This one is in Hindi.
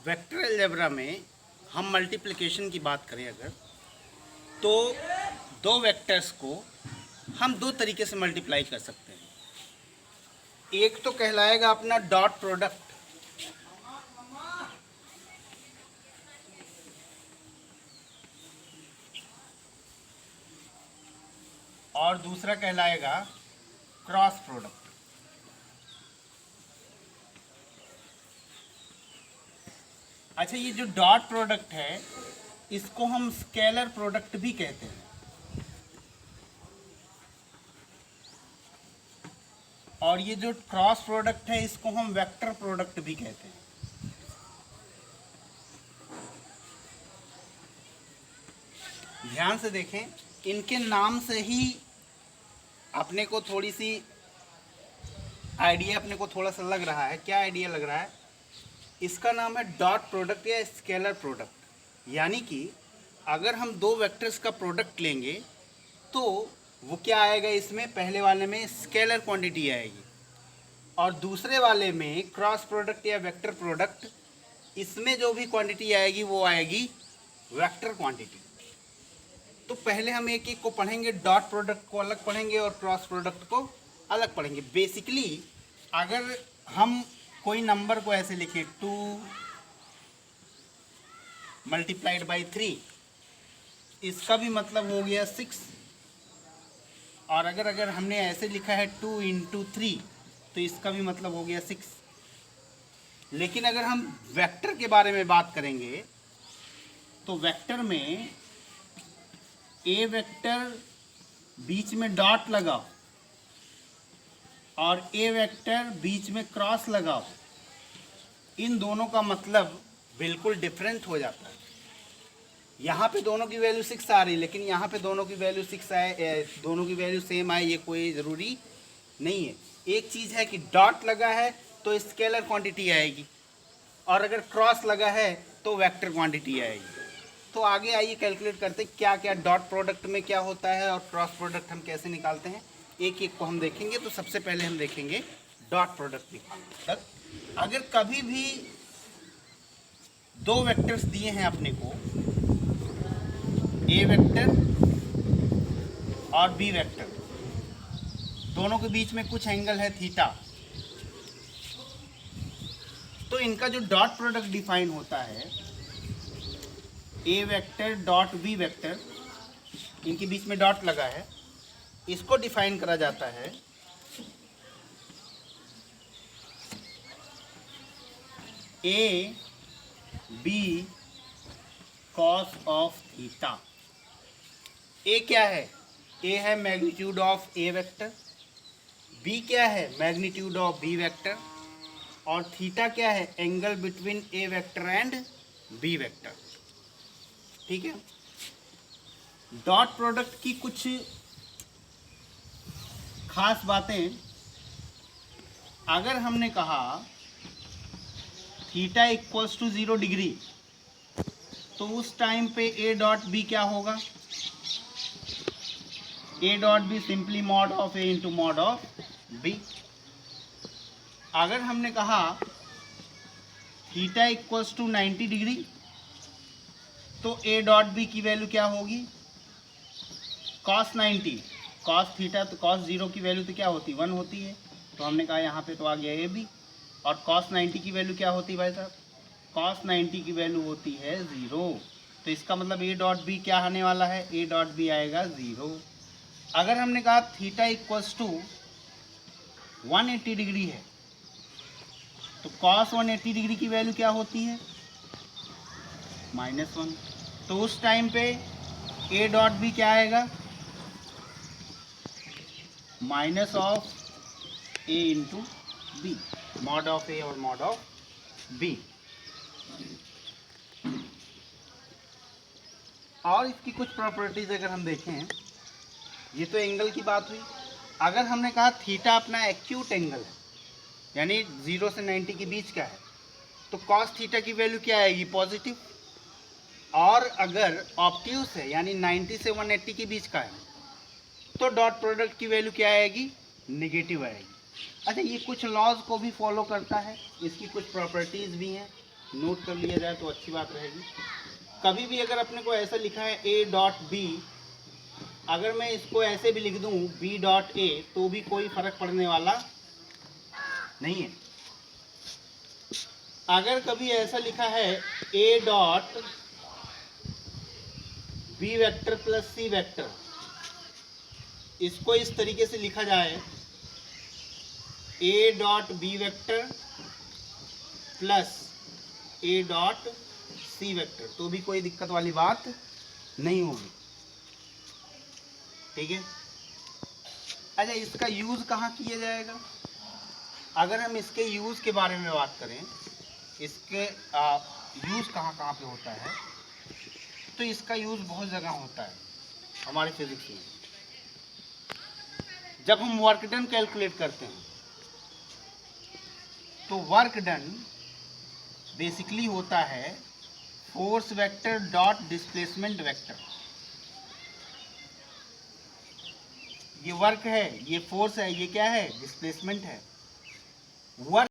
वेक्टर अलजेब्रा में हम मल्टीप्लिकेशन की बात करें अगर, तो दो वेक्टर्स को हम दो तरीके से मल्टीप्लाई कर सकते हैं। एक तो कहलाएगा अपना डॉट प्रोडक्ट, और दूसरा कहलाएगा क्रॉस प्रोडक्ट। अच्छा, ये जो डॉट प्रोडक्ट है इसको हम स्केलर प्रोडक्ट भी कहते हैं, और ये जो क्रॉस प्रोडक्ट है इसको हम वेक्टर प्रोडक्ट भी कहते हैं। ध्यान से देखें, इनके नाम से ही अपने को थोड़ी सी आइडिया अपने को थोड़ा सा लग रहा है। क्या आइडिया लग रहा है? इसका नाम है डॉट प्रोडक्ट या स्केलर प्रोडक्ट। यानी कि अगर हम दो वेक्टर्स का प्रोडक्ट लेंगे तो वो क्या आएगा, इसमें पहले वाले में स्केलर क्वांटिटी आएगी और दूसरे वाले में क्रॉस प्रोडक्ट या वेक्टर प्रोडक्ट, इसमें जो भी क्वांटिटी आएगी वो आएगी वेक्टर क्वांटिटी। तो पहले हम एक एक को पढ़ेंगे, डॉट प्रोडक्ट को अलग पढ़ेंगे और क्रॉस प्रोडक्ट को अलग पढ़ेंगे। बेसिकली अगर हम कोई नंबर को ऐसे लिखें 2 मल्टीप्लाइड बाई 3, इसका भी मतलब हो गया 6। और अगर हमने ऐसे लिखा है 2 इंटू 3, तो इसका भी मतलब हो गया 6। लेकिन अगर हम वेक्टर के बारे में बात करेंगे तो वेक्टर में ए वेक्टर बीच में डॉट लगाओ और ए वेक्टर बीच में क्रॉस लगाओ, इन दोनों का मतलब बिल्कुल डिफरेंट हो जाता है। यहाँ पे दोनों की वैल्यू 6 आ रही, लेकिन यहाँ पे दोनों की वैल्यू 6 आए, दोनों की वैल्यू सेम आए, ये कोई ज़रूरी नहीं है। एक चीज़ है कि डॉट लगा है तो स्केलर क्वांटिटी आएगी, और अगर क्रॉस लगा है तो वेक्टर क्वांटिटी आएगी। तो आगे आइए कैलकुलेट करते हैं क्या क्या डॉट प्रोडक्ट में क्या होता है और क्रॉस प्रोडक्ट हम कैसे निकालते हैं। एक एक को हम देखेंगे। तो सबसे पहले हम देखेंगे डॉट प्रोडक्ट निकालते। अगर कभी भी दो वेक्टर्स दिए हैं अपने को, ए वेक्टर और बी वेक्टर, दोनों के बीच में कुछ एंगल है थीटा, तो इनका जो डॉट प्रोडक्ट डिफाइन होता है, ए वेक्टर डॉट बी वेक्टर, इनके बीच में डॉट लगा है, इसको डिफाइन करा जाता है a b cos of theta. A क्या है? ए है magnitude of a vector, b क्या है? मैग्नीट्यूड ऑफ बी वेक्टर, और थीटा क्या है? Angle between a vector and b vector. ठीक है। डॉट प्रोडक्ट की कुछ खास बातें, अगर हमने कहा थीटा इक्वल्स टू 0 डिग्री, तो उस टाइम पे ए डॉट बी क्या होगा? A dot B simply mod of A into mod of B. अगर हमने कहा थीटा इक्वल्स टू 90 डिग्री, तो ए डॉट बी की वैल्यू क्या होगी? कॉस 90, कॉस थीटा, तो कॉस 0 की वैल्यू तो क्या होती है? 1 होती है। तो हमने कहा यहाँ पे तो आ गया ए बी। और कॉस 90 की वैल्यू क्या होती है भाई साहब? कॉस 90 की वैल्यू होती है 0। तो इसका मतलब ए डॉट बी क्या आने वाला है? ए डॉट बी आएगा 0। अगर हमने कहा थीटा इक्वल्स टू 180 डिग्री है, तो कॉस 180 डिग्री की वैल्यू क्या होती है? -1। तो उस टाइम पे ए डॉट बी क्या आएगा? Minus of A into b, mod of a और मॉड ऑफ बी। और इसकी कुछ प्रॉपर्टीज अगर हम देखें, ये तो एंगल की बात हुई। अगर हमने कहा थीटा अपना एक्यूट एंगल है, यानी 0 से 90 के बीच का है, तो कॉस थीटा की वैल्यू क्या आएगी? पॉजिटिव। और अगर ऑब्ट्यूस है, यानी 90 से 180 के बीच का है, तो डॉट प्रोडक्ट की वैल्यू क्या आएगी? नेगेटिव आएगी। अच्छा, ये कुछ लॉज को भी फॉलो करता है, इसकी कुछ प्रॉपर्टीज़ भी हैं। नोट कर लिया जाए तो अच्छी बात रहेगी। कभी भी अगर अपने को ऐसा लिखा है ए डॉट बी, अगर मैं इसको ऐसे भी लिख दूं बी डॉट ए, तो भी कोई फर्क पड़ने वाला नहीं है। अगर कभी ऐसा लिखा है A dot B vector plus C vector, इसको इस तरीके से लिखा जाए A dot B vector plus A dot C vector, तो भी कोई दिक्कत वाली बात नहीं होगी। ठीक है। अच्छा, इसका यूज़ कहाँ किया जाएगा? अगर हम इसके यूज़ के बारे में बात करें, इसके यूज़ कहाँ कहाँ पे होता है, तो इसका यूज़ बहुत जगह होता है हमारे फिजिक्स में। जब हम वर्क डन कैलकुलेट करते हैं तो वर्क डन बेसिकली होता है force vector dot displacement vector. ये वर्क है, ये फोर्स है, ये क्या है? डिस्प्लेसमेंट है। वर्क